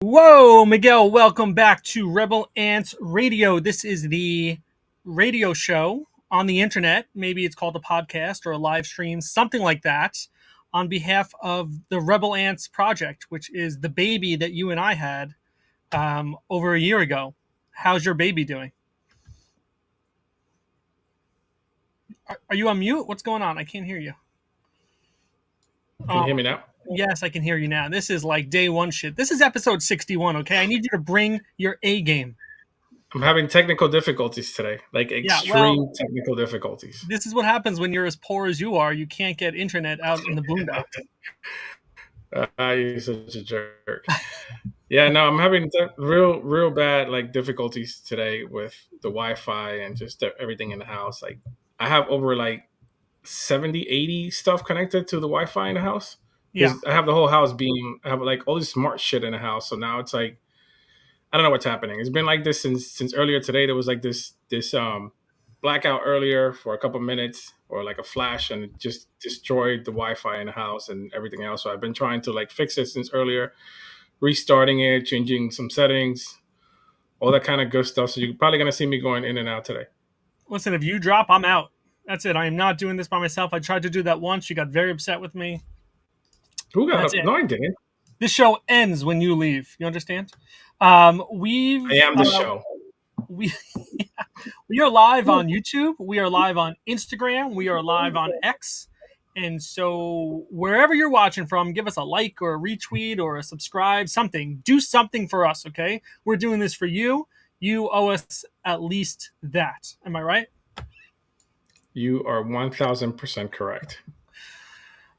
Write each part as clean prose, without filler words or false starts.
Whoa, Miguel, welcome back to Rebel Ants Radio. This is the radio show on the internet. Maybe it's called a podcast or a live stream, something like that, on behalf of the Rebel Ants Project, which is the baby that you and I had over a year ago. How's your baby doing? Are you on mute? What's going on? I can't hear you. Can you hear me now? Yes, I can hear you now. This is like day one shit. This is episode 61, okay? I need you to bring your A game. I'm having technical difficulties today, like extreme technical difficulties. This is what happens when you're as poor as you are. You can't get internet out in the boondocks. You're such a jerk. Yeah, no, I'm having real bad like difficulties today with the Wi-Fi and just everything in the house. Like I have over like 70, 80 stuff connected to the Wi-Fi in the house. Yeah. I have the whole house I have like all this smart shit in the house. So now it's like, I don't know what's happening. It's been like this since earlier today. There was like this blackout earlier for a couple minutes or like a flash, and it just destroyed the Wi-Fi in the house and everything else. So I've been trying to like fix it since earlier, restarting it, changing some settings, all that kind of good stuff. So you're probably going to see me going in and out today. Listen, if you drop, I'm out. That's it. I am not doing this by myself. I tried to do that once. You got very upset with me. Who got up? No, I didn't. This show ends when you leave. You understand? I am the show. We are live on YouTube. We are live on Instagram. We are live on X. And so wherever you're watching from, give us a like or a retweet or a subscribe, something. Do something for us, okay? We're doing this for you. You owe us at least that. Am I right? You are 1,000% correct.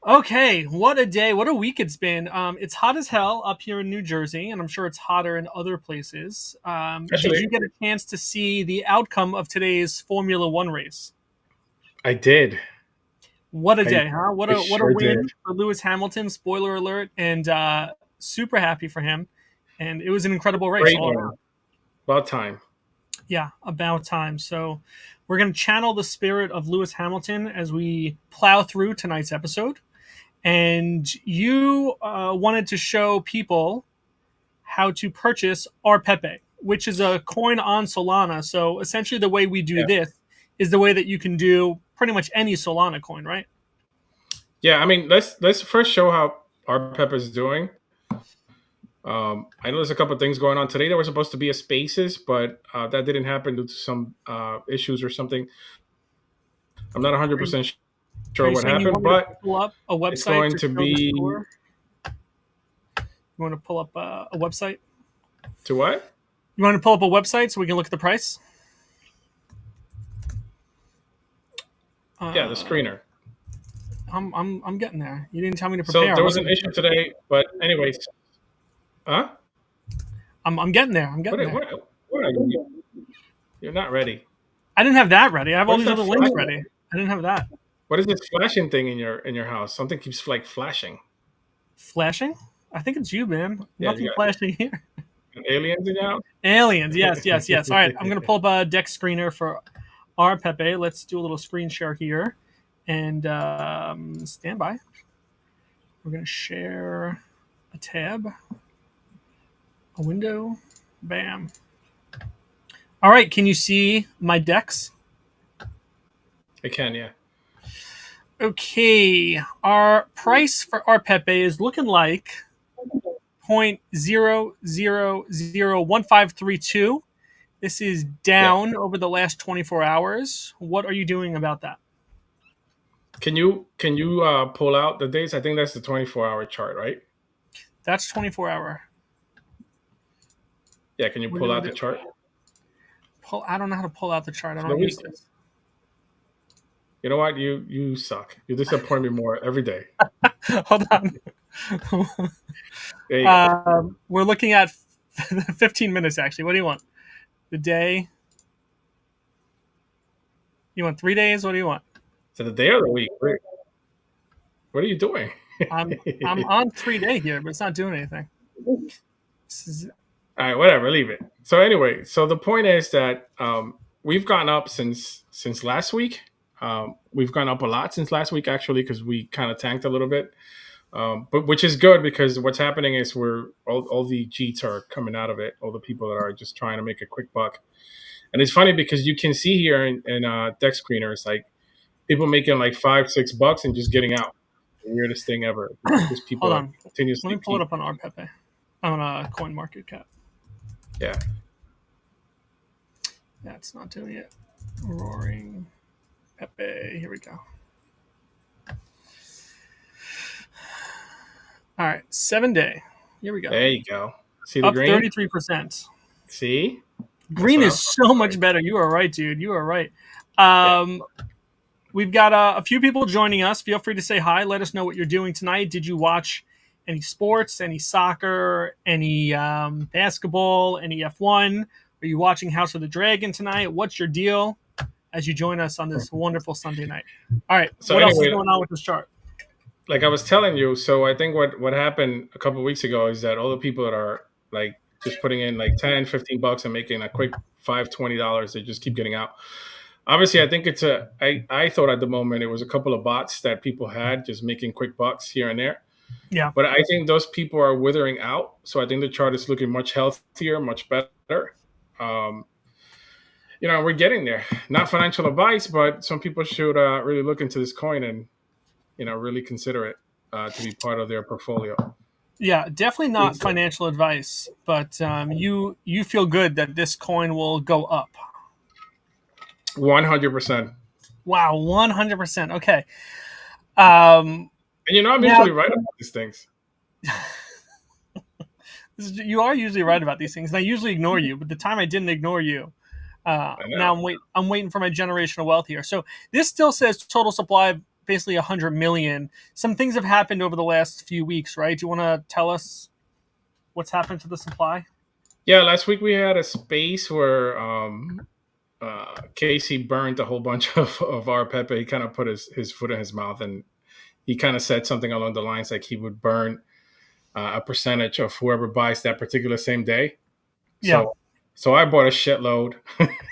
Okay, what a day, what a week it's been. It's hot as hell up here in New Jersey, and I'm sure it's hotter in other places. Did you get a chance to see the outcome of today's Formula One race? I did. What a day, huh? What a win did. for Lewis Hamilton, spoiler alert, and super happy for him. And it was an incredible race. Great win. About time. Yeah, about time. So we're going to channel the spirit of Lewis Hamilton as we plow through tonight's episode. And you wanted to show people how to purchase RPEPE, which is a coin on Solana. So essentially the way we do this is the way that you can do pretty much any Solana coin, right? Yeah, I mean, let's first show how RPEPE is doing. I know there's a couple of things going on today. There was supposed to be a Spaces, but that didn't happen due to some issues or something. I'm not 100% sure what happened, but pull up a website it's going to be. You want to pull up a website? To what? You want to pull up a website so we can look at the price? Yeah, the screener. I'm getting there. You didn't tell me to prepare. So there was an issue today, but anyways. Huh? I'm getting there. I'm getting there. What are you? You're not ready. I didn't have that ready. I have all these other links ready. I didn't have that. What is this flashing thing in your house? Something keeps like flashing. Flashing? I think it's you, man. Yeah, Nothing flashing here. Aliens in your house? Aliens, yes. All right, I'm going to pull up a deck screener for RPEPE. Let's do a little screen share here. And stand by. We're going to share a tab. A window. Bam. All right, can you see my decks? I can, yeah. Okay, our price for RPEPE is looking like 0.0001532. This is down over the last 24 hours. What are you doing about that? Can you pull out the dates? I think that's the 24-hour chart, right? That's 24-hour. Yeah, can you pull out the chart? I don't know how to pull out the chart. I don't use this. You know what? You suck. You disappoint me more every day. Hold on. There you go. We're looking at 15 minutes, actually. What do you want? The day? You want 3 days? What do you want? So the day or the week? What are you doing? I'm on 3 day here, but it's not doing anything. All right, whatever, leave it. So anyway, so the point is that we've gone up since last week. We've gone up a lot since last week, actually, because we kind of tanked a little bit. But which is good because what's happening is we're all the cheats are coming out of it. All the people that are just trying to make a quick buck. And it's funny because you can see here in deck screeners like people making like $5-6 and just getting out. The weirdest thing ever. Just people Hold that on. Let continuously me pull it keep. up on RPEPE. On Coin Market Cap. Yeah. That's not doing it. Roaring Pepe. Here we go. All right, 7-day. Here we go. There you go. See the Up green? 33%. See? That's Green what is I'm so talking much better. You are right, dude. You are right. about. We've got a few people joining us. Feel free to say hi. Let us know what you're doing tonight. Did you watch any sports, any soccer, any basketball, any F1? Are you watching House of the Dragon tonight? What's your deal as you join us on this wonderful Sunday night? All right. So What else is anyway, going on with this chart? like I was telling you, so I think what happened a couple of weeks ago is that all the people that are like just putting in like 10-15 bucks and making a quick $5-20, they just keep getting out. Obviously, I think I thought at the moment it was a couple of bots that people had just making quick bucks here and there. Yeah. But I think those people are withering out. So I think the chart is looking much healthier, much better. Um, we're getting there. Not financial advice, but some people should really look into this coin and really consider it to be part of their portfolio. Yeah, definitely not financial advice, but you feel good that this coin will go up. 100%. Wow, 100%. Okay. Um, And I'm now usually right about these things. you are usually right about these things, and I usually ignore you. But the time I didn't ignore you, I know. now I'm waiting for my generational wealth here. So this still says total supply of basically 100 million. Some things have happened over the last few weeks, right? Do you want to tell us what's happened to the supply? Yeah, last week we had a space where Casey burned a whole bunch of RPEPE. He kind of put his foot in his mouth and he kind of said something along the lines like he would burn a percentage of whoever buys that particular same day. Yeah, So I bought a shitload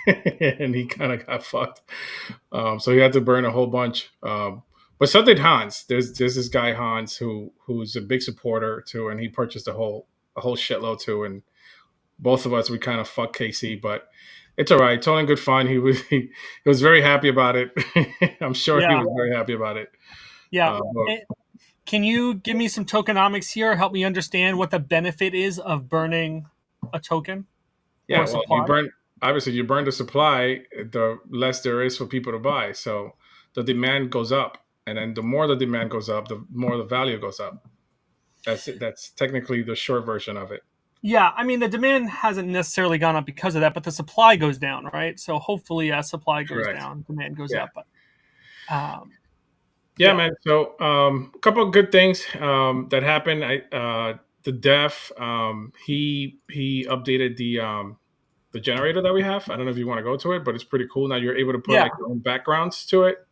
and he kind of got fucked. So he had to burn a whole bunch. But so did Hans. There's this guy Hans who's a big supporter too, and he purchased a whole shitload too. And both of us we kind of fucked Casey, but it's all right. It's all in good fun. He was very happy about it. I'm sure he yeah, was very happy about it. yeah. But Can you give me some tokenomics here? Help me understand what the benefit is of burning a token or yeah, a well, you supply? burn obviously you burn the supply, the less there is for people to buy. So the demand goes up, and then the more the demand goes up, the more the value goes up. That's it. That's technically the short version of it. Yeah, I mean the demand hasn't necessarily gone up because of that, but the supply goes down, right? So hopefully, as supply goes Correct. down, demand goes Yeah. up. But um, Yeah, yeah, man. So a couple of good things that happened. The dev he updated the generator that we have. I don't know if you want to go to it, but it's pretty cool. Now you're able to put yeah, like your own backgrounds to it.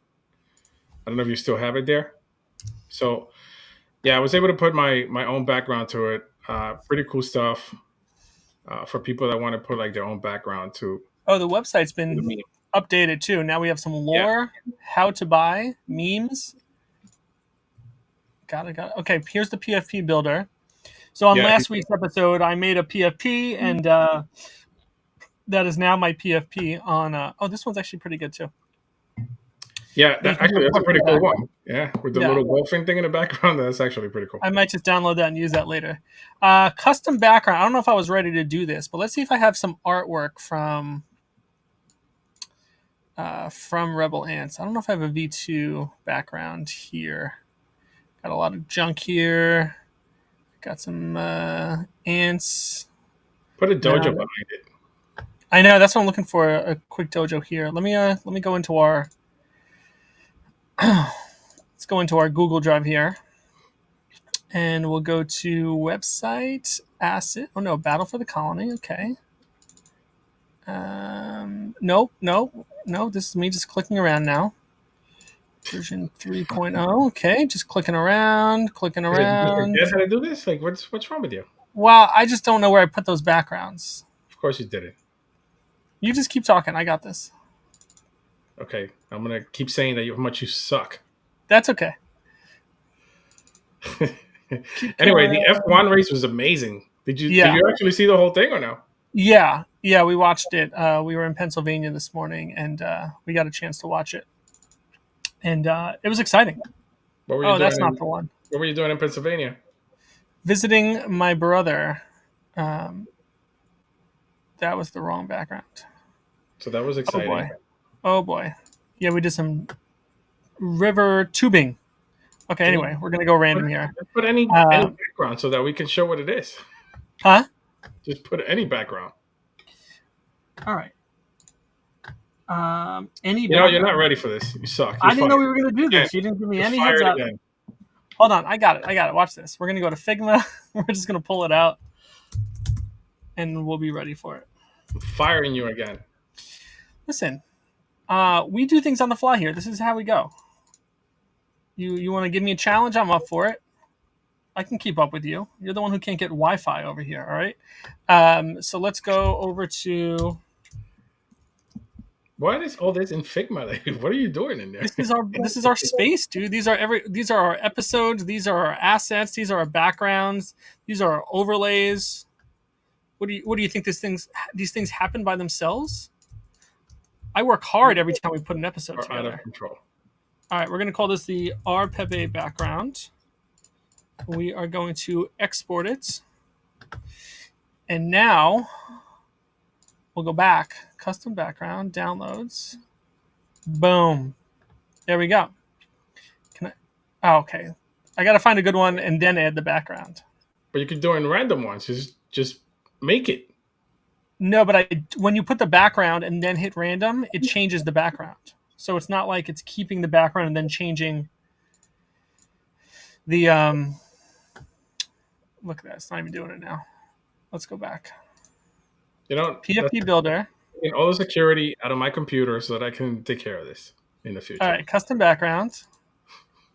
I don't know if you still have it there. So yeah, I was able to put my own background to it. Pretty cool stuff for people that want to put like their own background to Oh, the website's the been meme. updated too. Now we have some Yeah, lore, how to buy, memes. Got it. Got it. Okay, here's the PFP builder. So on yeah, last week's episode, I made a PFP, and that is now my PFP on. Oh, this one's actually pretty good too. yeah. You can do Actually, a that's a front to pretty cool back. one. Yeah, with the Yeah, little golfing thing in the background. That's actually pretty cool. I might just download that and use that later. Custom background. I don't know if I was ready to do this, but let's see if I have some artwork from Rebel Ants. I don't know if I have a V2 background here. Got a lot of junk here. Got some ants. Put a dojo No, behind it. I know that's what I'm looking for. A quick dojo here. Let me go into our let's go into our Google Drive here, and we'll go to website asset. Oh no, Battle for the Colony. Okay. Nope, nope, no. This is me just clicking around now. Version 3.0. Okay, just clicking around, clicking Did you around. forget how to do this? Like, what's wrong with you? Well, I just don't know where I put those backgrounds. Of course you did it. You just keep talking. I got this. Okay, I'm gonna keep saying that how much you suck. That's okay. Keep Anyway, the killing. F1 race was amazing. Did Yeah, you actually see the whole thing or no? yeah. We watched it. We were in Pennsylvania this morning, and we got a chance to watch it, and it was exciting. What were you Oh, doing that's not the one. What were you doing in Pennsylvania? Visiting my brother. That was the wrong background. So that was Oh exciting. boy. Oh boy. Yeah, we did some river tubing. Okay, Can anyway, you we're gonna go random here. just put any Um, background so that we can show what it is? huh? Just put any background. All right. Any You know, you're not background? ready for this. You suck. You're I didn't know fired. we were gonna do Again. this. You didn't give me You're any heads fired up. again. Hold on, I got it. I got it. Watch this. We're gonna go to Figma. We're just gonna pull it out, and we'll be ready for it. I'm firing you again. Listen, we do things on the fly here. This is how we go. You want to give me a challenge? I'm up for it. I can keep up with you. You're the one who can't get Wi-Fi over here. All right. So let's go over to. What is all this in Figma? What are you doing in there? This is our space, dude. These are our episodes. These are our assets. These are our backgrounds. These are our overlays. What do you think these things happen by themselves? I work hard every time we put an episode Are out of together. control. All right, we're going to call this the RPEPE background. We are going to export it. And now we'll go back. Custom background, downloads. Boom. There we go. Okay. I got to find a good one and then add the background. But you could do it in random ones. Just make it. No, but when you put the background and then hit random, it changes the background. So it's not like it's keeping the background and then changing the look at that. It's not even doing it now. Let's go back. You know, PFP builder. in all the security out of my computer so that I can take care of this in the future. All right, custom background.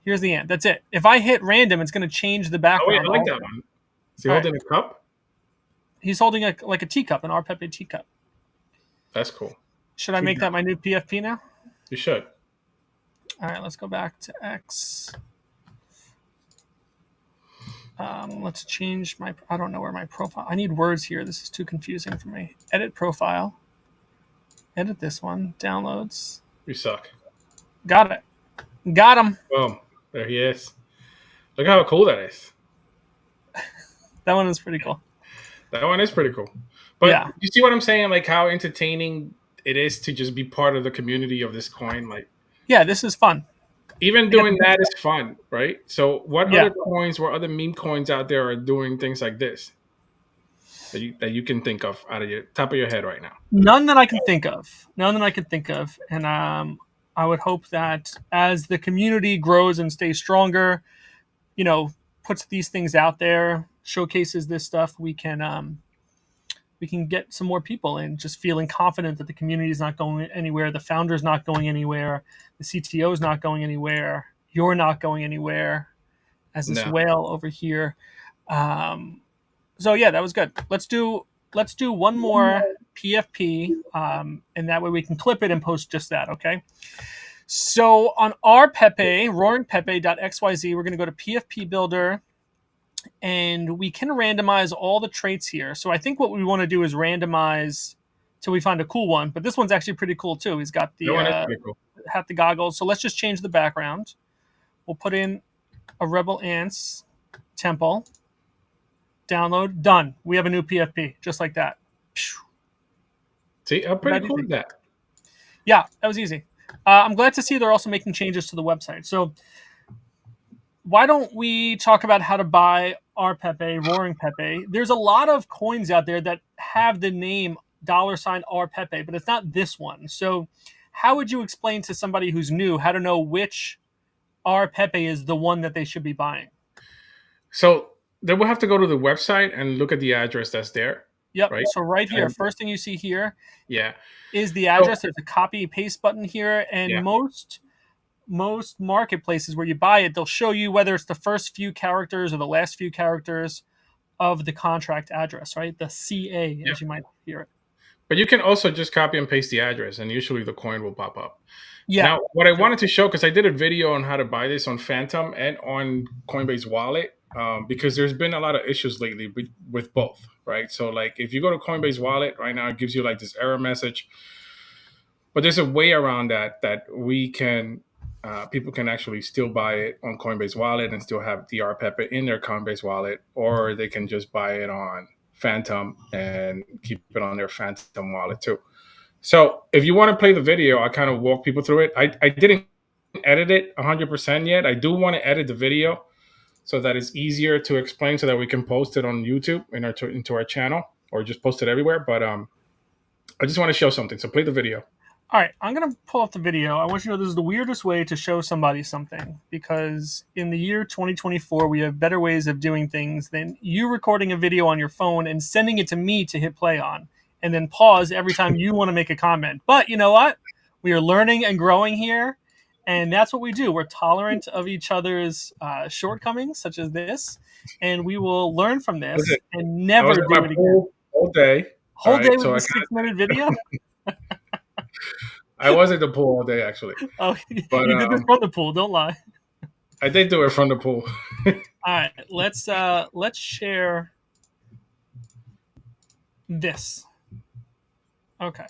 Here's the end. That's it. If I hit random, it's going to change the Oh wait, background. I like that one. Is he All holding a cup? He's holding like a teacup, an RPEPE teacup. That's cool. Should I make that my new PFP now? You should. All right, let's go back to X. Let's change my. I don't know where my profile. I need words here. This is too confusing for me. Edit profile. Edit this one. Downloads. You suck. Got it. Got him. Boom. There he is. Look how cool that is. That one is pretty cool. That one is pretty cool. But Yeah. you see what I'm saying? Like how entertaining it is to just be part of the community of this coin. Like, Yeah, this is fun. even doing that is fun, right? So what Yeah. other coins or other meme coins out there are doing things like this that you can think of out of your top of your head right now? None that I can think of. And I would hope that as the community grows and stays stronger, puts these things out there, showcases this stuff, we can get some more people in, just feeling confident that the community is not going anywhere, the founder's not going anywhere, the CTO is not going anywhere, you're not going anywhere, as this whale over here. So yeah, that was good. Let's do one more PFP, and that way we can clip it and post just that. Okay. So on RPEPE, roaringpepe.xyz, we're going to go to PFP Builder, and we can randomize all the traits here. So I think what we want to do is randomize till we find a cool one. But this one's actually pretty cool too. He's got the Cool. hat, the goggles. So let's just change the background. We'll put in a Rebel Ants temple. Download. Done. We have a new PFP, just like that. See, how pretty cool is that? Yeah, that was easy. I'm glad to see they're also making changes to the website. So why don't we talk about how to buy RPEPE, Roaring Pepe? There's a lot of coins out there that have the name $RPEPE, but it's not this one. So how would you explain to somebody who's new how to know which RPEPE is the one that they should be buying? So they will have to go to the website and look at the address that's there. Yep. Right? So right here, first thing you see here is the address. There's a copy paste button here, and most marketplaces where you buy it, they'll show you whether it's the first few characters or the last few characters of the contract address, right? The CA, as you might hear it. But you can also just copy and paste the address, and usually the coin will pop up. Yeah. Now, what I wanted to show, because I did a video on how to buy this on Phantom and on Coinbase Wallet, because there's been a lot of issues lately with both, right? So like if you go to Coinbase Wallet right now, it gives you like this error message, but there's a way around that we can people can actually still buy it on Coinbase Wallet and still have the RPEPE in their Coinbase Wallet, or they can just buy it on Phantom and keep it on their Phantom wallet too. So if you want to play the video, I kind of walk people through it. I didn't edit it 100% yet. I do want to edit the video so that it's easier to explain, so that we can post it on YouTube into our channel, or just post it everywhere. But I just want to show something. So play the video. All right, I'm going to pull up the video. I want you to know this is the weirdest way to show somebody something, because in the year 2024, we have better ways of doing things than you recording a video on your phone and sending it to me to hit play on, and then pause every time you want to make a comment. But you know what? We are learning and growing here, and that's what we do. We're tolerant of each other's shortcomings, such as this, and we will learn from this and I was never at do my it again. pool all day. Whole day with So a 6-minute video? I was at the pool all day actually. Oh, But you did this from the pool. Don't lie. I did do it from the pool. All right, let's share this. Okay,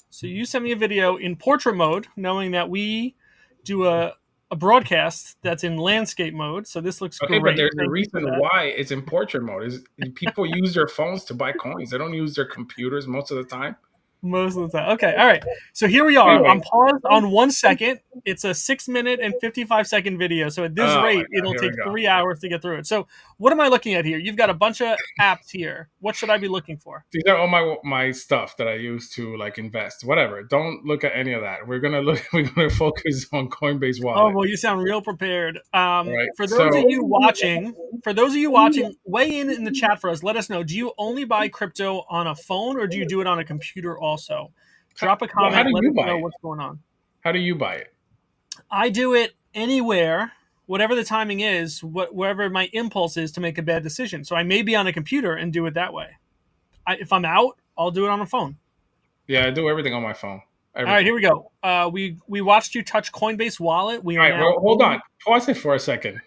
so you sent me a video in portrait mode, knowing that we do a broadcast that's in landscape mode. So this looks Okay, great. but there's a Thank you for reason that. why it's in portrait mode. Is people use their phones to buy coins. They don't use their computers most of the time. Most of the time. Okay, all right. So here we are. Anyway. I'm paused on 1 second. It's a 6-minute and 55-second video. So at this rate, it'll take 3 hours to get through it. So what am I looking at here? You've got a bunch of apps here. What should I be looking for? These are all my stuff that I use to like invest. Whatever. Don't look at any of that. We're gonna focus on Coinbase Wallet. Oh well, you sound real prepared. Right. For those of you watching, weigh in the chat for us. Let us know. Do you only buy crypto on a phone, or do you do it on a computer also? Drop a comment. How do let you us buy know it? what's going on. How do you buy it? I do it anywhere, whatever the timing is, wherever my impulse is to make a bad decision. So I may be on a computer and do it that way. If I'm out, I'll do it on a phone. Yeah, I do everything on my phone. Everything. All right, here we go. We watched you touch Coinbase Wallet. All right, well, hold on. Pause it for a second.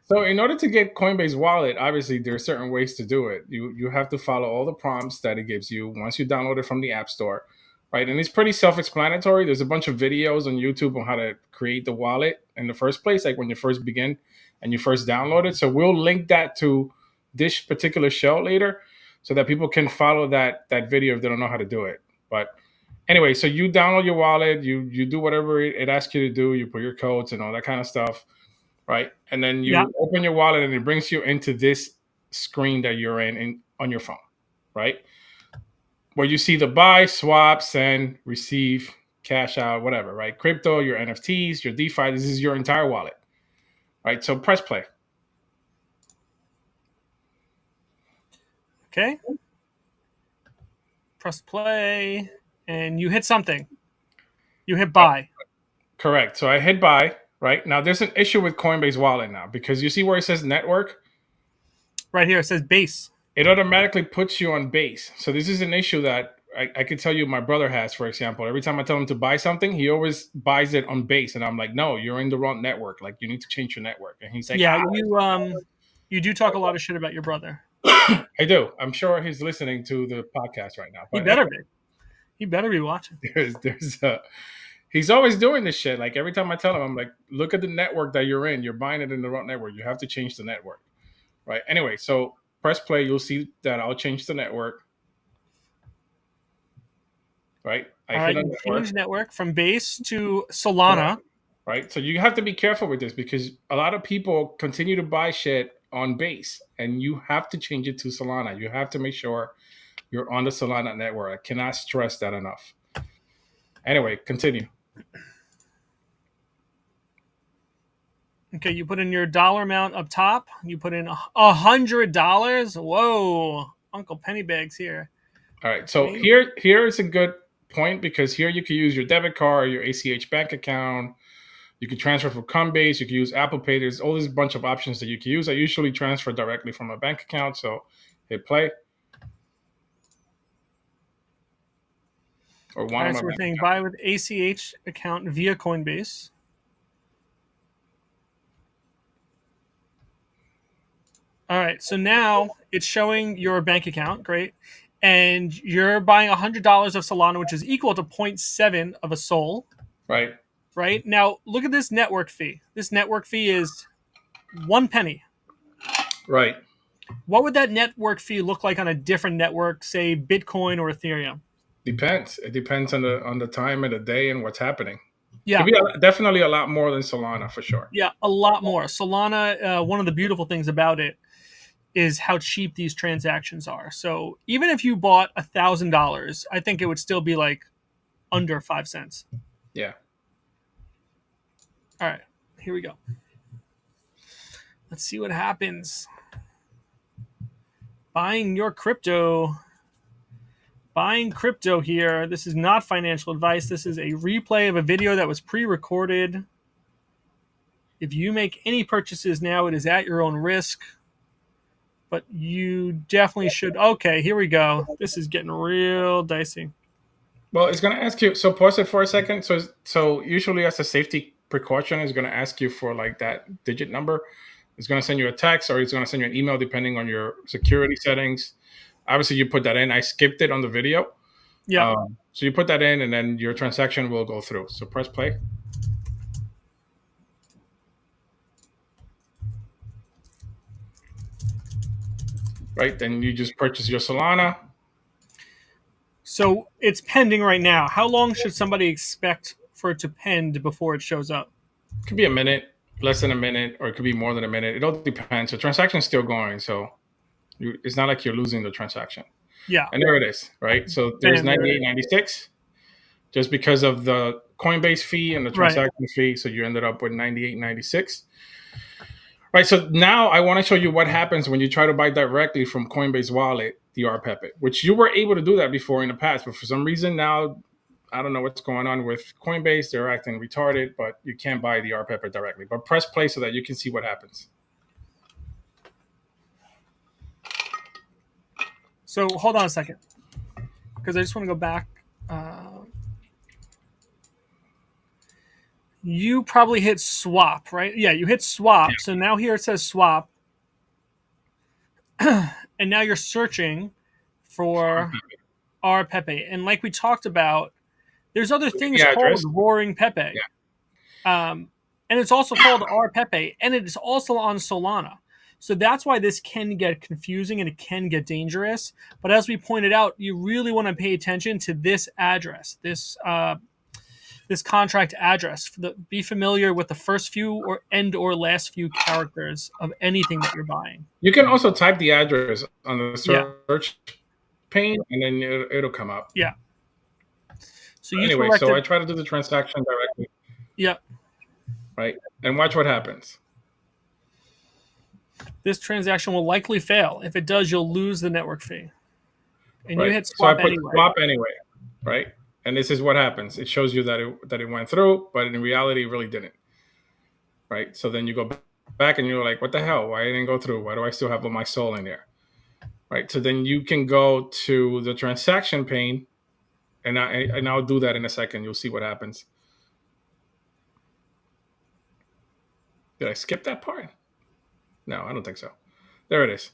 So in order to get Coinbase Wallet, obviously there are certain ways to do it. You have to follow all the prompts that it gives you once you download it from the App Store, right? And it's pretty self-explanatory. There's a bunch of videos on YouTube on how to create the wallet in the first place, like when you first begin and you first download it. So we'll link that to this particular show later, so that people can follow that video if they don't know how to do it. But anyway, so you download your wallet, you do whatever it asks you to do. You put your codes and all that kind of stuff. Right, and then you open your wallet, and it brings you into this screen that you're in on your phone, right? Where you see the buy, swap, send, receive, cash out, whatever, right? Crypto, your NFTs, your DeFi. This is your entire wallet, right? So press play. Okay. Press play, and you hit something. You hit buy. Correct. So I hit buy. Right now, there's an issue with Coinbase Wallet now, because you see where it says network? Right here, it says base. It automatically puts you on base. So this is an issue that I could tell you my brother has, for example. Every time I tell him to buy something, he always buys it on base. And I'm like, no, you're in the wrong network. Like, you need to change your network. And he's like, yeah, you do talk a lot of shit about your brother. I do. I'm sure he's listening to the podcast right now. But he better be. He better be watching. He's always doing this shit. Like, every time I tell him, I'm like, look at the network that you're in. You're buying it in the wrong network. You have to change the network. Right. Anyway, so press play. You'll see that I'll change the network. Right. Change network from base to Solana. Right. So you have to be careful with this, because a lot of people continue to buy shit on base, and you have to change it to Solana. You have to make sure you're on the Solana network. I cannot stress that enough. Anyway, continue. Okay, you put in your dollar amount up top. You put in $100. Whoa, Uncle Pennybags here. All right, so here is a good point, because here you can use your debit card, your ACH bank account. You can transfer from Coinbase. You can use Apple Pay. There's all this bunch of options that you can use. I usually transfer directly from a bank account. So hit play. Or one. So we're saying buy with ACH account via Coinbase. All right. So now it's showing your bank account. Great. And you're buying $100 of Solana, which is equal to zero point 0.7 of a Sol. Right. Right. Now look at this network fee. This network fee is 1 penny. Right. What would that network fee look like on a different network, say Bitcoin or Ethereum? Depends. It depends on the time of the day and what's happening. Could Yeah. be definitely a lot more than Solana for sure. Yeah. A lot more. Solana, one of the beautiful things about it is how cheap these transactions are. So even if you bought $1,000, I think it would still be like under 5 cents. Yeah. All right. Here we go. Let's see what happens. Buying your crypto. Buying crypto here. This is not financial advice. This is a replay of a video that was pre-recorded. If you make any purchases now, it is at your own risk. But you definitely should. Okay, here we go. This is getting real dicey. Well, it's going to ask you. So pause it for a second. So usually as a safety precaution, it's going to ask you for like that digit number. It's going to send you a text or it's going to send you an email depending on your security settings. Obviously, you put that in. I skipped it on the video. Yeah. So you put that in, and then your transaction will go through. So press play. Right, then you just purchase your Solana. So it's pending right now. How long should somebody expect for it to pend before it shows up? It could be a minute, less than a minute, or it could be more than a minute. It all depends. The transaction is still going, so it's not like you're losing the transaction. Yeah. And there it is, right? So there's 98.96 just because of the Coinbase fee and the transaction fee. So you ended up with 98.96. Right. So now I want to show you what happens when you try to buy directly from Coinbase wallet, the RPEPE, which you were able to do that before in the past. But for some reason now, I don't know what's going on with Coinbase. They're acting retarded, but you can't buy the RPEPE directly. But press play so that you can see what happens. So hold on a second, because I just want to go back. You probably hit swap, right? Yeah, you hit swap. Yeah. So now here it says swap. And now you're searching for RPEPE. And like we talked about, there's other things called Roaring Pepe. Yeah. And it's also called RPEPE. And it is also on Solana. So that's why this can get confusing and it can get dangerous. But as we pointed out, you really want to pay attention to this address, this contract address. Be familiar with the first few or last few characters of anything that you're buying. You can also type the address on the search pane, and then it'll come up. Yeah. So anyway, so I try to do the transaction directly. Yep. Right, and watch what happens. This transaction will likely fail. If it does, you'll lose the network fee. And you hit swap anyway. So I put swap anyway, right? And this is what happens. It shows you that it went through, but in reality, it really didn't. Right? So then you go back and you're like, what the hell? Why didn't it go through? Why do I still have my Sol in there? Right? So then you can go to the transaction pane, and I'll do that in a second. You'll see what happens. Did I skip that part? No, I don't think so. There it is.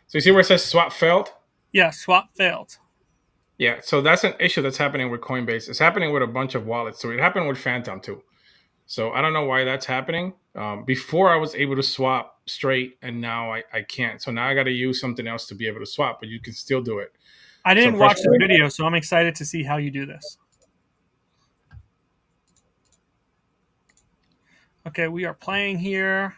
So you see where it says swap failed? Yeah, swap failed. Yeah, so that's an issue that's happening with Coinbase. It's happening with a bunch of wallets. So it happened with Phantom too. So I don't know why that's happening. Before I was able to swap straight, and now I can't. So now I got to use something else to be able to swap, but you can still do it. I didn't watch the video, so I'm excited to see how you do this. Okay, we are playing here.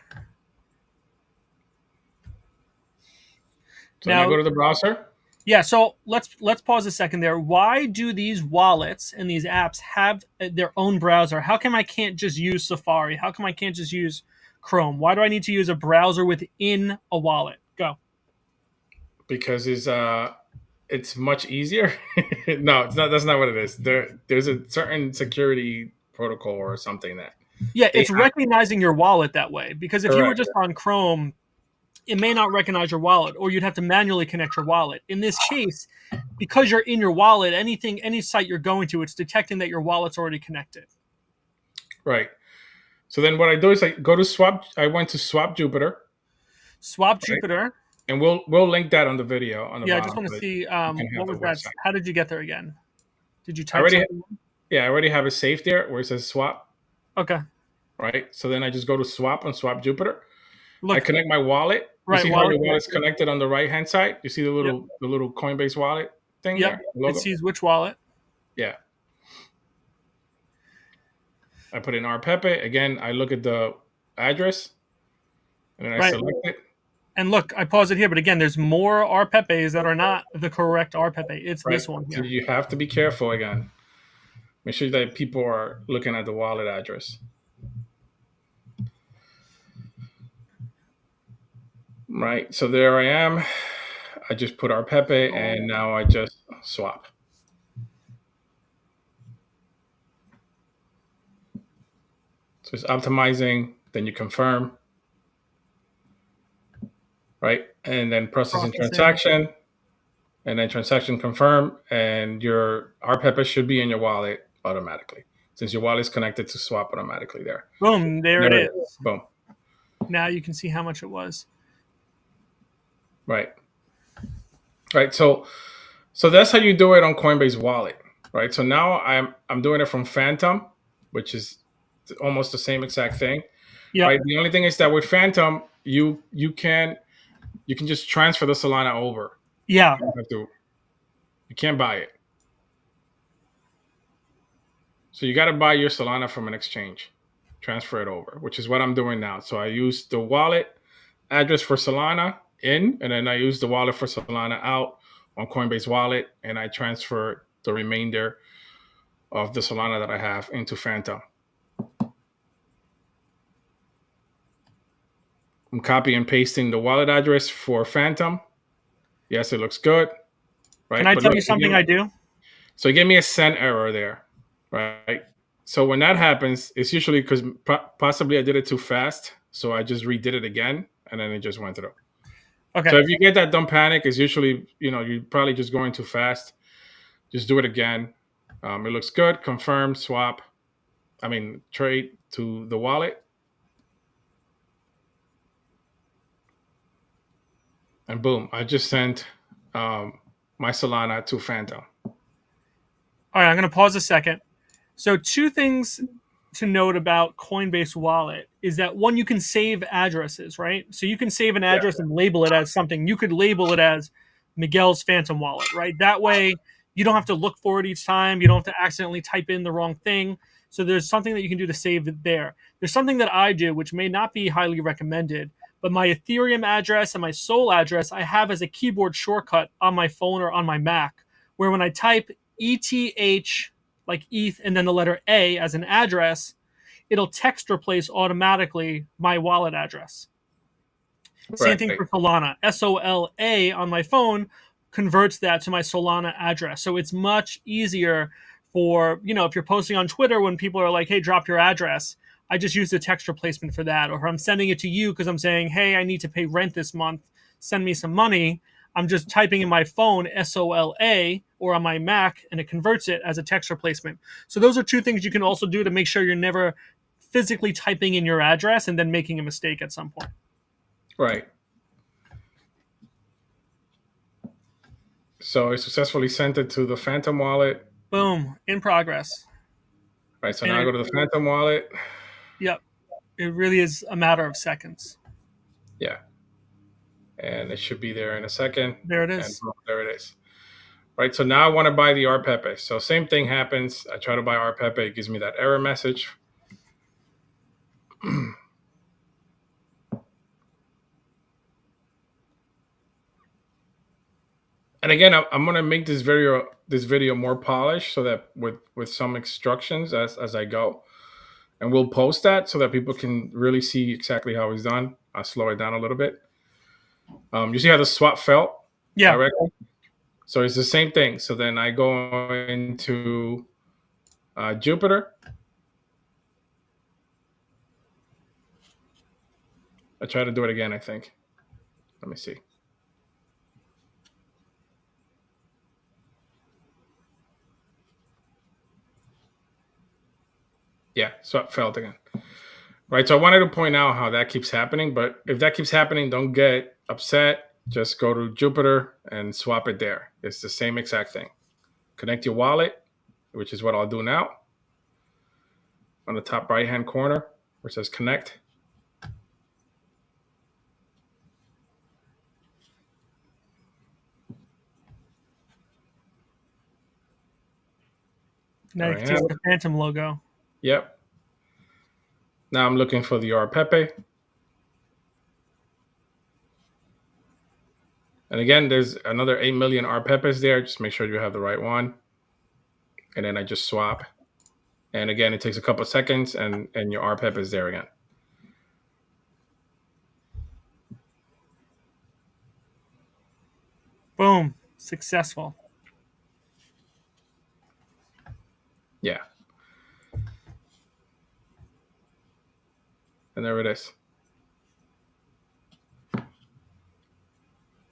So now go to the browser. Yeah, so let's pause a second there. Why do these wallets and these apps have their own browser? How come I can't just use Safari? How come I can't just use Chrome? Why do I need to use a browser within a wallet? Go. Because it's much easier. No, it's not. That's not what it is. There's a certain security protocol or something that. Yeah, it's recognizing your wallet that way. Because if you were just on Chrome, it may not recognize your wallet, or you'd have to manually connect your wallet. In this case, because you're in your wallet, any site you're going to, it's detecting that your wallet's already connected. Right. So then what I do is I go to swap. I went to Swap Jupiter. Swap right? Jupiter. And we'll link that on the video on the Yeah, I just bottom, want to so that see you can have what the was that? website. How did you get there again? Did you I type already something? yeah, I already have it saved there where it says swap, Okay. right? So then I just go to swap on Swap Jupiter. I Look, connect my wallet. You right, see how wallet your wallet's connected. connected on the right hand side? You see Yep. the little Coinbase wallet thing Yep. there, the It logo? sees which wallet. Yeah. I put in RPEPE. Again, I look at the address and then I Right. select it. And look, I pause it here, but again, there's more RPEPEs that are not the correct RPEPE. It's Right. this one So here. you have to be careful again. Make sure that people are looking at the wallet address. Right. So there I am. I just put RPEPE and now I just swap. So it's optimizing, then you confirm, right? And then processing Processing. transaction, and then transaction confirm, and your RPEPE should be in your wallet automatically since your wallet is connected to swap automatically there. Boom, there it There it is. is. Boom. Now you can see how much it was. Right. Right. So that's how you do it on Coinbase Wallet. Right. So now I'm doing it from Phantom, which is almost the same exact thing. Yep. Right. The only thing is that with Phantom, you can just transfer the Solana over. Yeah. You don't have to. You can't buy it. So you got to buy your Solana from an exchange, transfer it over, which is what I'm doing now. So I use the wallet address for Solana in, and then I use the wallet for Solana out on Coinbase Wallet, and I transfer the remainder of the Solana that I have into Phantom. I'm copy and pasting the wallet address for Phantom. Yes, it looks good, Can right? I But tell look, you something I do? so it gave me a send error there, right? So when that happens, it's usually because possibly I did it too fast. So I just redid it again and then it just went through. So Okay. if you get that, don't panic. It's usually, you're probably just going too fast. Just do it again. It looks good. Confirm, swap, trade to the wallet. And boom, I just sent my Solana to Phantom. All right, I'm going to pause a second. So, two things to note about Coinbase Wallet is that one, you can save addresses, right? So, you can save an Yeah, address and label it as something. You could label it as Miguel's Phantom Wallet, right? That way, you don't have to look for it each time. You don't have to accidentally type in the wrong thing. So, there's something that you can do to save it there. There's something that I do, which may not be highly recommended, but my Ethereum address and my Sol address I have as a keyboard shortcut on my phone or on my Mac, where when I type ETH, like ETH, and then the letter A as an address, it'll text replace automatically my wallet address. Same thing right. for Solana. SOLA on my phone converts that to my Solana address. So it's much easier for, if you're posting on Twitter when people are like, hey, drop your address, I just use the text replacement for that. Or if I'm sending it to you because I'm saying, hey, I need to pay rent this month, send me some money. I'm just typing in my phone SOLA or on my Mac and it converts it as a text replacement. So those are two things you can also do to make sure you're never physically typing in your address and then making a mistake at some point. Right. So I successfully sent it to the Phantom wallet. Boom, in progress. Right. So And now I it, go to the Phantom wallet. yep, it really is a matter of seconds. Yeah. And it should be there in a second. There it And is. boom, there it is. Right. So now I want to buy the RPEPE. So same thing happens. I try to buy RPEPE. It gives me that error message. And again, I'm gonna make this video more polished so that with some instructions as I go, and we'll post that so that people can really see exactly how it's done. I'll slow it down a little bit. You see how the swap felt Yeah. directly? So it's the same thing. So then I go into Jupiter. I try to do it again, I think. Let me see. Yeah, swap failed again. right? So I wanted to point out how that keeps happening, but if that keeps happening, don't get upset. Just go to Jupiter and swap it there. It's the same exact thing. Connect your wallet, which is what I'll do now. On the top right hand corner where it says connect. Now There you I can see am. the Phantom logo. Yep. Now I'm looking for the RPEPE. And again, there's another 8 million RPEPEs there. Just make sure you have the right one. And then I just swap. And again, it takes a couple of seconds and your RPEP is there again. Boom. Successful. Yeah. And there it is.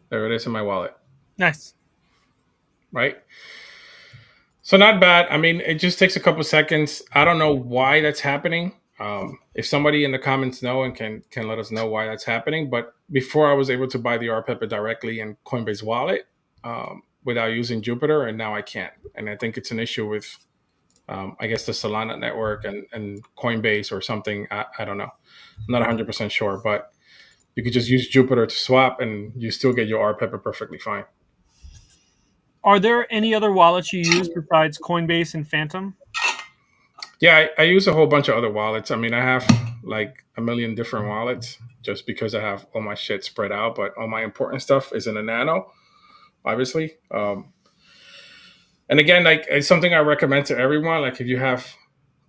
There it is in my wallet. Nice. Right? So not bad. I mean, it just takes a couple seconds. I don't know why that's happening. If somebody in the comments know and can let us know why that's happening. But before I was able to buy the RPEPE directly in Coinbase wallet without using Jupiter, and now I can't. And I think it's an issue with, I guess, the Solana network and Coinbase or something. I don't know. I'm not 100% sure, but you could just use Jupiter to swap, and you still get your RPEPE perfectly fine. Are there any other wallets you use besides Coinbase and Phantom? Yeah, I use a whole bunch of other wallets. I mean, I have like a million different wallets just because I have all my shit spread out, but all my important stuff is in a nano, obviously. And again, like it's something I recommend to everyone. Like if you have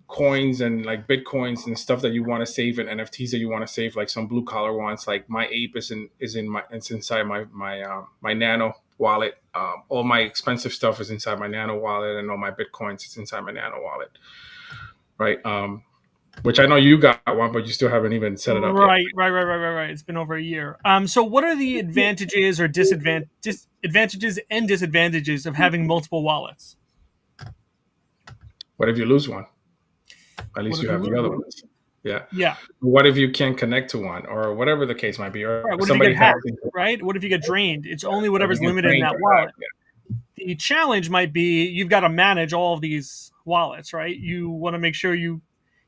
coins and like bitcoins and stuff that you want to save and NFTs that you want to save, like some blue collar ones, like my ape it's inside my nano wallet. All my expensive stuff is inside my nano wallet, and all my bitcoins is inside my nano wallet. Right. Which I know you got one, but you still haven't even set it up yet. Right. It's been over a year. So what are the advantages or disadvantages and disadvantages of having multiple wallets? What if you lose one? At What least if you you have the lose other one? ones. Yeah. Yeah. What if you can't connect to one, or whatever the case might be, or Right. What if you somebody get has hacked? Right. What if you get drained? It's only or whatever's they get limited in drained that or wallet. hacked? Yeah. The challenge might be you've got to manage all of these wallets, right? You want to make sure you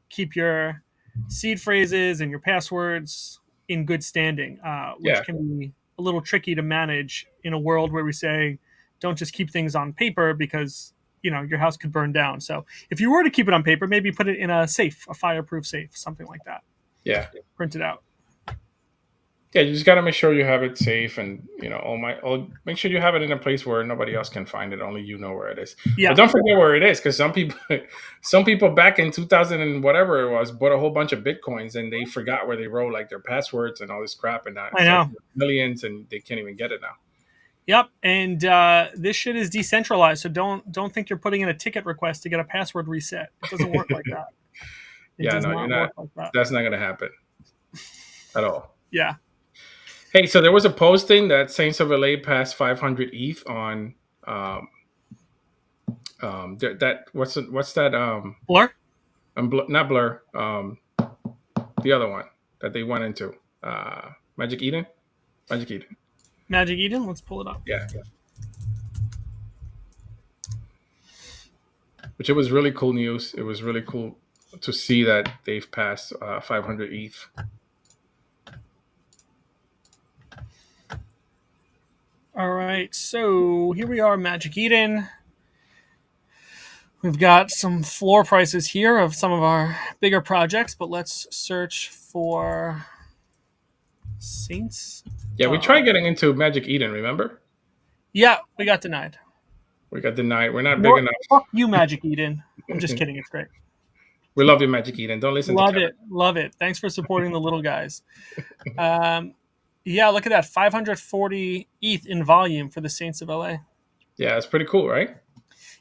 keep your seed phrases and your passwords in good standing, which Yeah. can be a little tricky to manage in a world where we say don't just keep things on paper because your house could burn down. So if you were to keep it on paper, maybe put it in a safe, a fireproof safe, something like that. Yeah. Print it out. Yeah, you just got to make sure you have it safe, and make sure you have it in a place where nobody else can find it. Only you know where it is. Yeah, But don't forget where it is, because some people back in 2000 and whatever it was, bought a whole bunch of bitcoins and they forgot where they wrote like their passwords and all this crap, and now I it's like know. millions, and they can't even get it now. Yep, and this shit is decentralized, so don't think you're putting in a ticket request to get a password reset. It doesn't work like that. It Yeah, does no, you're not not. work like that. That's not going to happen at all. Yeah. Hey, so there was a posting that Saints of LA passed 500 ETH on that what's that Blur? not Blur, the other one that they went into, Magic Eden. Magic Eden? Let's pull it up. Yeah. Which it was really cool news. It was really cool to see that they've passed 500 ETH. All right, so here we are, Magic Eden. We've got some floor prices here of some of our bigger projects, but let's search for Saints. Yeah, we tried getting into Magic Eden, remember? Yeah, we got denied. We got denied. We're not big enough. Fuck you, Magic Eden. I'm just kidding. It's great. We love you, Magic Eden. Don't listen to Kevin. Love it. Thanks for supporting the little guys. Yeah, look at that. 540 ETH in volume for the Saints of LA. Yeah, it's pretty cool, right?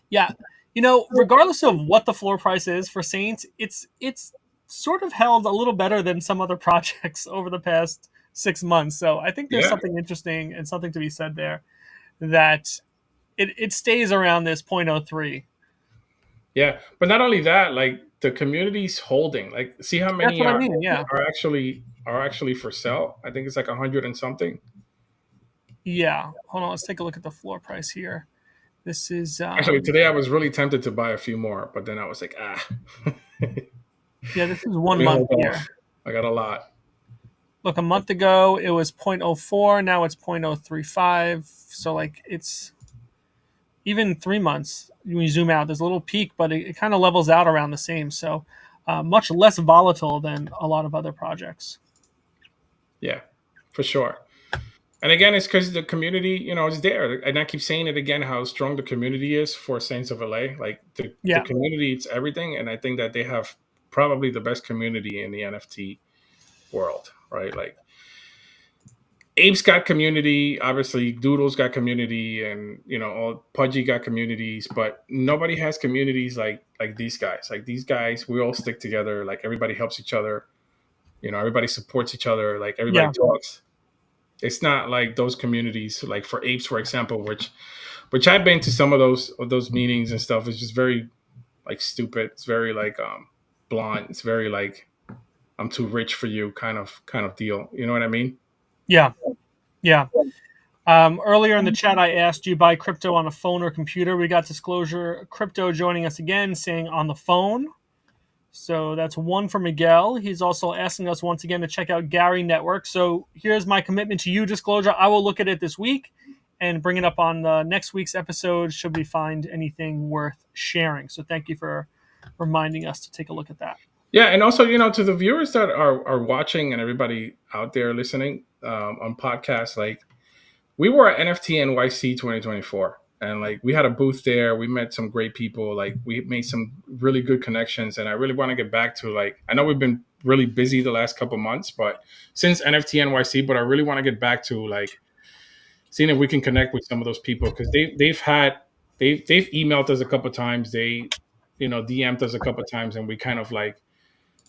Yeah. Regardless of what the floor price is for Saints, it's sort of held a little better than some other projects over the past 6 months. So I think there's something interesting and something to be said there that it stays around this 0.03. Yeah, but not only that, like the community's holding. Like, see how That's many what I mean. Yeah. are actually for sale. I think it's like 100 and something. Yeah. Hold on. Let's take a look at the floor price here. This is Actually, today I was really tempted to buy a few more, but then I was like, let yeah, this is 1 month me hold here. off. I got a lot. Look, a month ago it was 0.04, now it's 0.035. So like it's even 3 months when you zoom out, there's a little peak, but it kind of levels out around the same. So much less volatile than a lot of other projects. Yeah, for sure. And again, it's because the community, is there. And I keep saying it again, how strong the community is for Saints of LA. Like the Yeah. community, it's everything. And I think that they have probably the best community in the NFT world, right? Like Ape's got community, obviously Doodle's got community, and all Pudgy got communities, but nobody has communities like these guys. Like these guys, we all stick together. Like everybody helps each other. Everybody supports each other. Like everybody Yeah. talks. It's not like those communities, like for apes, for example, which I've been to some of those meetings and stuff. It's just very like stupid. It's very like blunt. It's very like I'm too rich for you kind of deal. You know what I mean? Yeah. Yeah. Earlier in the chat, I asked, do you buy crypto on a phone or computer? We got Disclosure Crypto joining us again, saying on the phone. So that's one for Miguel. He's also asking us once again to check out Gary Network. So here's my commitment to you, Disclosure. I will look at it this week and bring it up on the next week's episode should we find anything worth sharing. So thank you for reminding us to take a look at that. Yeah, and also to the viewers that are watching and everybody out there listening on podcasts, like we were at NFT NYC 2024. And like we had a booth there, we met some great people. Like we made some really good connections, and I really want to get back to like I know we've been really busy the last couple months, but since NFT NYC, but I really want to get back to like seeing if we can connect with some of those people because they've emailed us a couple times, they DM'd us a couple times, and we kind of like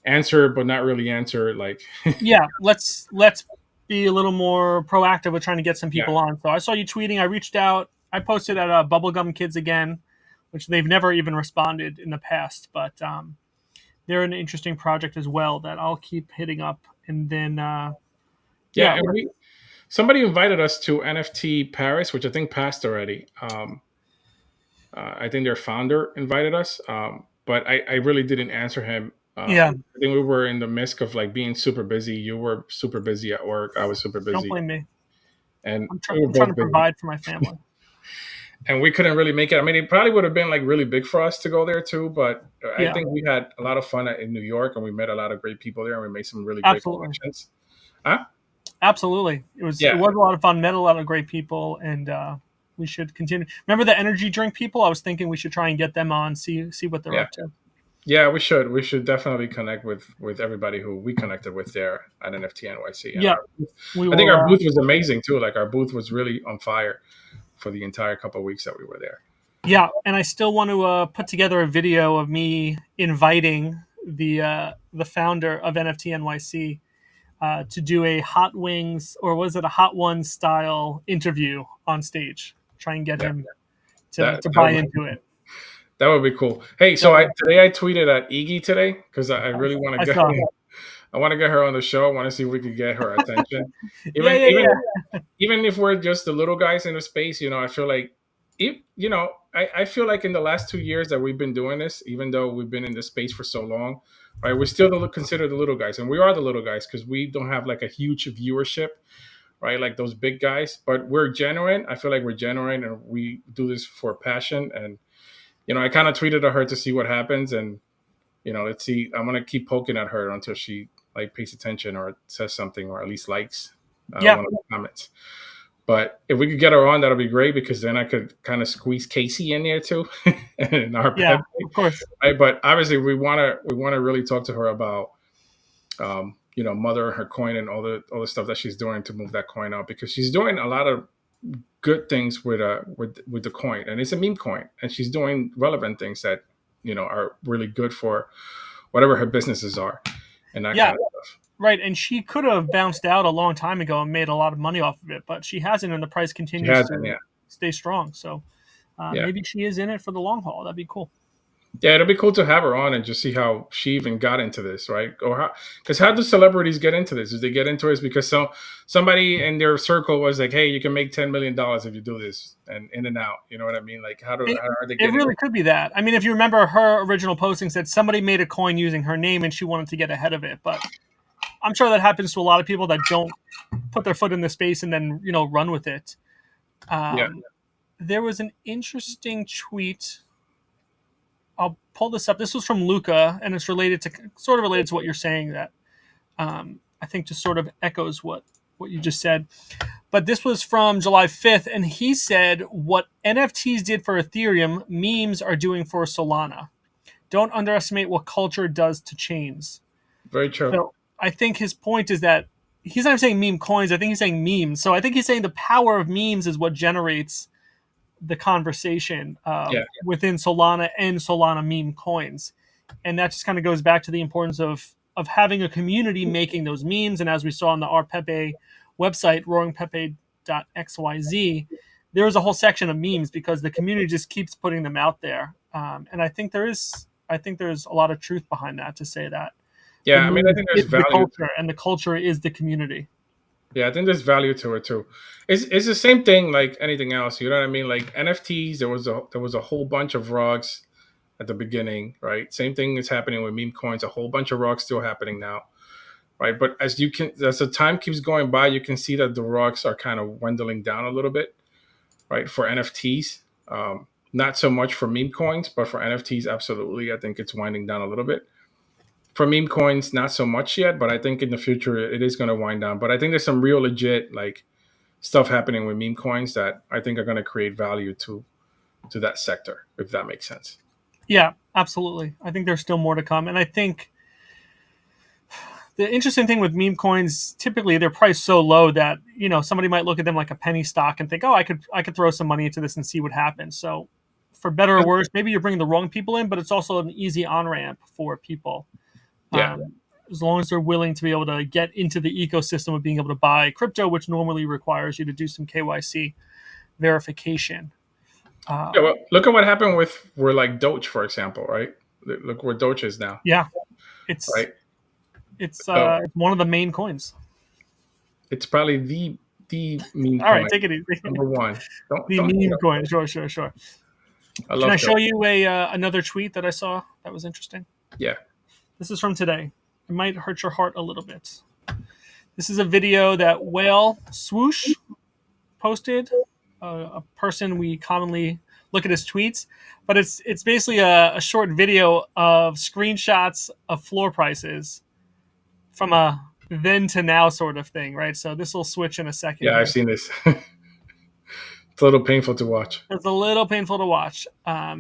answer but not really answer. Like Yeah, let's be a little more proactive with trying to get some yeah, people on. So I saw you tweeting. I reached out. I posted at Bubblegum Kids again, which they've never even responded in the past, but they're an interesting project as well that I'll keep hitting up. And then yeah, and somebody invited us to NFT Paris, which I think passed already. I think their founder invited us, but I really didn't answer him. Yeah, I think we were in the midst of like being super busy. You were super busy at work. I was super don't busy, blame me. and I'm, we were I'm trying to both busy. provide for my family. And we couldn't really make it. I mean, it probably would have been like really big for us to go there too, but I Yeah, think we had a lot of fun in New York, and we met a lot of great people there, and we made some really great absolutely, connections. Huh? absolutely. It Yeah, was a lot of fun. Met a lot of great people, and we should continue. Remember the energy drink people? I was thinking we should try and get them on, see what they're yeah. up to. Yeah, we should. We should definitely connect with everybody who we connected with there at NFT NYC. And Yeah, we I think will. our booth was amazing too. Like our booth was really on fire for the entire couple of weeks that we were there. Yeah, and I still want to put together a video of me inviting the founder of NFT NYC to do a Hot Wings or was it a Hot Ones style interview on stage. Try and get Yeah, him that to that buy would, into it. that would be cool. Hey, so today I tweeted at Iggy today because I really want to I get saw. I want to get her on the show. I want to see if we could get her attention. Yeah, Even yeah, even yeah. even if we're just the little guys in the space, I feel like if I feel like in the last 2 years that we've been doing this, even though we've been in this space for so long, right, we're still considered the little guys, and we are the little guys because we don't have like a huge viewership, right, like those big guys. But we're genuine. I feel like we're genuine, and we do this for passion. And I kind of tweeted at her to see what happens, and let's see. I'm gonna keep poking at her until she like pays attention or says something or at least likes Yeah, one of the comments. But if we could get her on, that'll be great because then I could kind of squeeze Casey in there too, and yeah, RPEPE. of course. Right? But obviously, we wanna really talk to her about Mother and her coin and all the stuff that she's doing to move that coin out because she's doing a lot of good things with the coin, and it's a meme coin, and she's doing relevant things that are really good for whatever her businesses are and that Yeah, kind of stuff. right. And she could have bounced out a long time ago and made a lot of money off of it, but she hasn't, and the price She continues hasn't, to yeah, stay strong. So yeah, maybe she is in it for the long haul. That'd be cool. Yeah, it'll be cool to have her on and just see how she even got into this, right? Or how, because how do celebrities get into this? Do they get into it because somebody in their circle was like, "Hey, you can make $10 million if you do this," and in and out. You know what I mean? Like, It, how are they it getting? really could be that. I mean, if you remember, her original posting said somebody made a coin using her name and she wanted to get ahead of it. But I'm sure that happens to a lot of people that don't put their foot in the space and then run with it. Yeah, Um, there was an interesting tweet. I'll pull this up. This was from Luca, and it's related to sort of related to what you're saying. That I think just sort of echoes what you just said. But this was from July 5th, and he said what NFTs did for Ethereum, memes are doing for Solana. Don't underestimate what culture does to chains. very true. So I think his point is that he's not saying meme coins. I think he's saying memes. So I think he's saying the power of memes is what generates the conversation Yeah, within Solana and Solana meme coins, and that just kind of goes back to the importance of having a community making those memes. And as we saw on the RPEPE website, roaringpepe.xyz, there's a whole section of memes because the community just keeps putting them out there. And I think there's a lot of truth behind that to say that the yeah. I mean, I meme think is there's the value. culture and the culture is the community. Yeah, I think there's value to it too. It's the same thing like anything else. You know what I mean? Like NFTs, there was a whole bunch of rugs at the beginning, right? Same thing is happening with meme coins. A whole bunch of rugs still happening now, right? But as the time keeps going by, you can see that the rugs are kind of dwindling down a little bit, right? For NFTs, not so much for meme coins, but for NFTs, absolutely. I think it's winding down a little bit. For meme coins, not so much yet, but I think in the future it is going to wind down. But I think there's some real legit like stuff happening with meme coins that I think are going to create value to that sector, if that makes sense. Yeah, absolutely. I think there's still more to come, and I think the interesting thing with meme coins, typically they're priced so low that somebody might look at them like a penny stock and think, oh, I could throw some money into this and see what happens. So, for better or worse, maybe you're bringing the wrong people in, but it's also an easy on ramp for people. Yeah, Um, as long as they're willing to be able to get into the ecosystem of being able to buy crypto, which normally requires you to do some KYC verification. yeah. Um, Well, look at what happened with where like Doge, for example, right? Look where Doge is now, yeah, it's right? it's one of the main coins. It's probably the meme All right, coin take it easy. number one. Don't The don't hate meme on coin, Doge. sure, sure, sure. I Can I love show Doge. you a another tweet that I saw that was interesting? Yeah, This is from today. It might hurt your heart a little bit. This is a video that Whale Swoosh posted. A person we commonly look at his tweets, but it's basically a short video of screenshots of floor prices from a then to now sort of thing, right? So this will switch in a second yeah. I've here. seen this. It's a little painful to watch. It's a little painful to watch.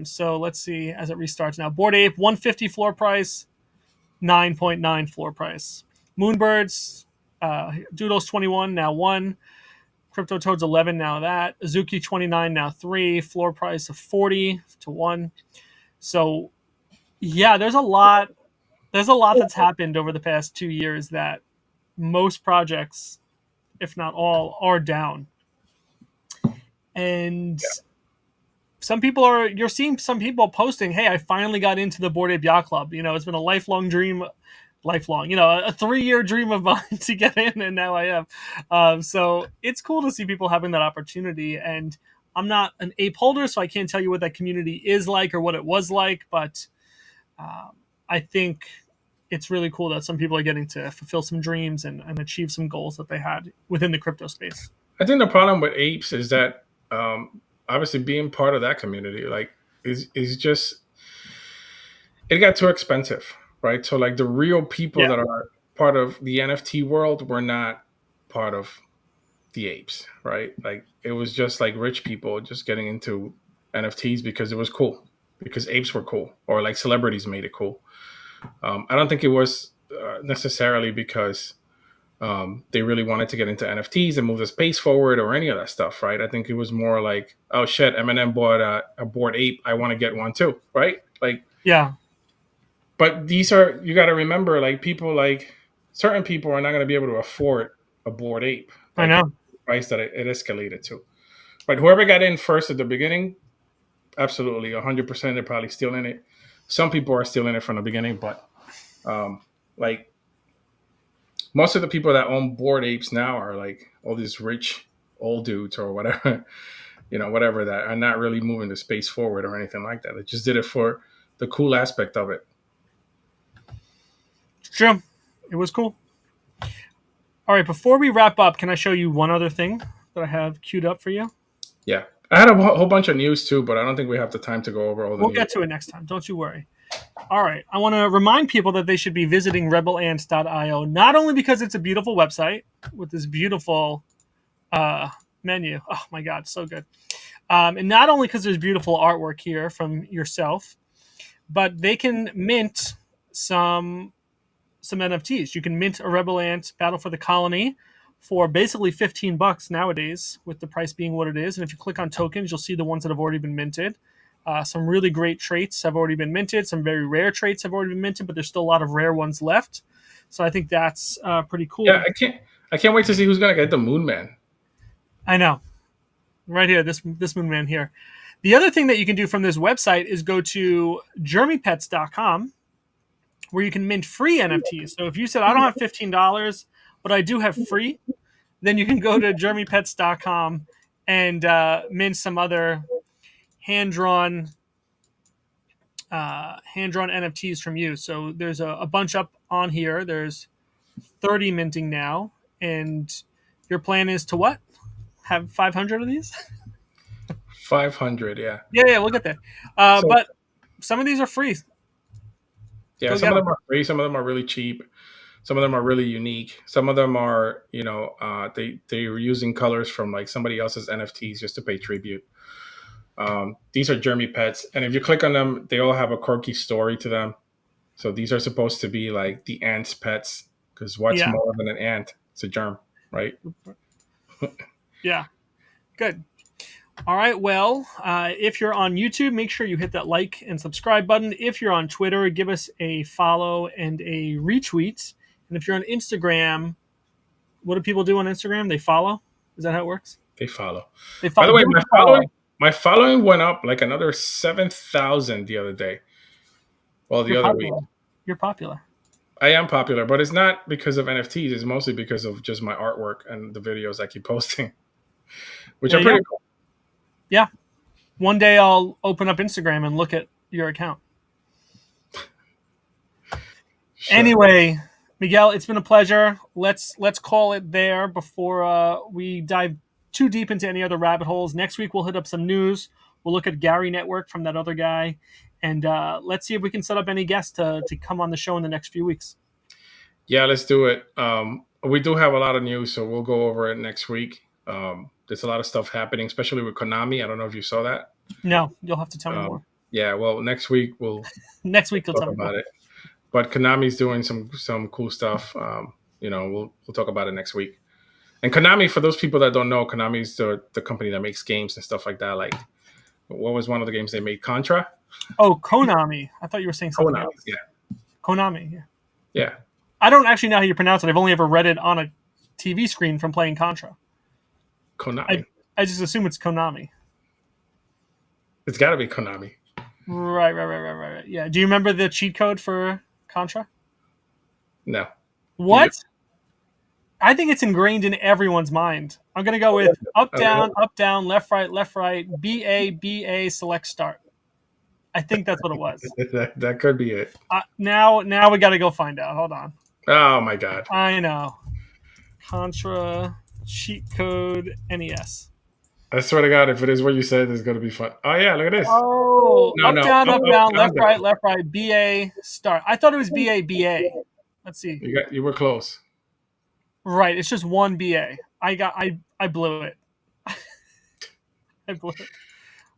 So let's see as it restarts now. Bored Ape 150 floor price, 9.9 floor price. Moonbirds, Doodles 21 now 1. Crypto Toads 11 now that. Azuki 29 now 3. Floor price of 40 to 1. So yeah, there's a lot that's happened over the past 2 years that most projects, if not all, are down. And Yeah, you're seeing some people posting, hey, I finally got into the Bored Ape Yacht Club. It's been a lifelong dream, a 3-year dream of mine to get in, and now I am. So it's cool to see people having that opportunity. And I'm not an ape holder, so I can't tell you what that community is like or what it was like, but um, I think it's really cool that some people are getting to fulfill some dreams and achieve some goals that they had within the crypto space. I think the problem with apes is that obviously being part of that community, like, is just it got too expensive, right? So like the real people Yeah, that are part of the NFT world were not part of the apes, right? Like it was just like rich people just getting into NFTs because it was cool, because apes were cool, or like celebrities made it cool. I don't think it was necessarily because they really wanted to get into NFTs and move the space forward or any of that stuff, right? I think it was more like, oh shit, Eminem bought a board ape, I want to get one too, right? Like, yeah, but these are, you got to remember, like people like certain people are not going to be able to afford a board ape, I like know. the price that it escalated to. But whoever got in first at the beginning, absolutely 100%, they're probably still in it. Some people are still in it from the beginning, but like most of the people that own Bored Apes now are like all these rich old dudes or whatever, whatever, that are not really moving the space forward or anything like that. They just did it for the cool aspect of it. It's true. It was cool. All right, before we wrap up, can I show you one other thing that I have queued up for you? Yeah. I had a whole bunch of news too, but I don't think we have the time to go over all the We'll news. get to it next time. Don't you worry. All right. I want to remind people that they should be visiting rebelants.io, not only because it's a beautiful website with this beautiful menu. Oh, my God. So good. And not only because there's beautiful artwork here from yourself, but they can mint some NFTs. You can mint a Rebel Ant Battle for the Colony for basically $15 nowadays, with the price being what it is. And if you click on tokens, you'll see the ones that have already been minted. Some really great traits have already been minted. Some very rare traits have already been minted, but there's still a lot of rare ones left. So I think that's pretty cool. Yeah, I can't wait to see who's gonna get the Moon Man. I know. Right here, this Moon Man here. The other thing that you can do from this website is go to jeremypets.com, where you can mint free NFTs. So if you said, I don't have $15, but I do have free, then you can go to jeremypets.com and mint some other hand-drawn NFTs from you. So there's a bunch up on here. There's 30 minting now. And your plan is to what? Have 500 of these? 500, yeah. Yeah, we'll get there. But some of these are free. Yeah, some of them are free. Some of them are really cheap. Some of them are really unique. Some of them are, they're using colors from like somebody else's NFTs just to pay tribute. These are Jeremy Pets, and if you click on them, they all have a quirky story to them. So these are supposed to be like the ants' pets, because what's more than an ant? It's a germ, right? Yeah, good. All right, well, if you're on YouTube, make sure you hit that like and subscribe button. If you're on Twitter, give us a follow and a retweet. And if you're on Instagram, what do people do on Instagram? They follow? Is that how it works? They follow. By the way, my following went up like another 7,000 the other day. Well, the other week. You're popular. I am popular, but it's not because of NFTs. It's mostly because of just my artwork and the videos I keep posting, which are pretty cool. Yeah. One day I'll open up Instagram and look at your account. Sure. Anyway, Miguel, it's been a pleasure. Let's call it there before we dive too deep into any other rabbit holes. Next week we'll hit up some news. We'll look at Gary Network from that other guy, and let's see if we can set up any guests to come on the show in the next few weeks. Yeah, let's do it. We do have a lot of news, so we'll go over it next week. There's a lot of stuff happening, especially with Konami. I don't know if you saw that. No, you'll have to tell me more. Yeah, well, next week we'll you'll talk tell me about it. But Konami's doing some cool stuff. We'll talk about it next week. And Konami, for those people that don't know, Konami's the company that makes games and stuff like that. Like, what was one of the games they made? Contra? Oh, Konami. I thought you were saying something else. Yeah. Konami, yeah. Yeah. I don't actually know how you pronounce it. I've only ever read it on a TV screen from playing Contra. Konami. I just assume it's Konami. It's got to be Konami. Right. Yeah. Do you remember the cheat code for Contra? No. What? I think it's ingrained in everyone's mind. I'm going to go with up, down, left, right, BA, select, start. I think that's what it was. That could be it. Now we got to go find out. Hold on. Oh, my God. I know. Contra cheat code NES. I swear to God, if it is what you said, it's going to be fun. Oh, yeah, look at this. Oh, up, down, left, right, BA, start. I thought it was BA. Let's see. You were close. Right, it's just one BA. I blew it. I blew it.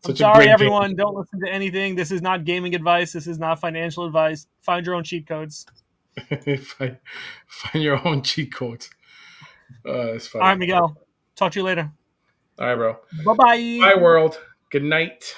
I'm sorry, everyone. Don't listen to anything. This is not gaming advice. This is not financial advice. Find your own cheat codes. Find your own cheat codes. It's funny. All right, Miguel. Talk to you later. All right, bro. Bye-bye. Bye, world. Good night.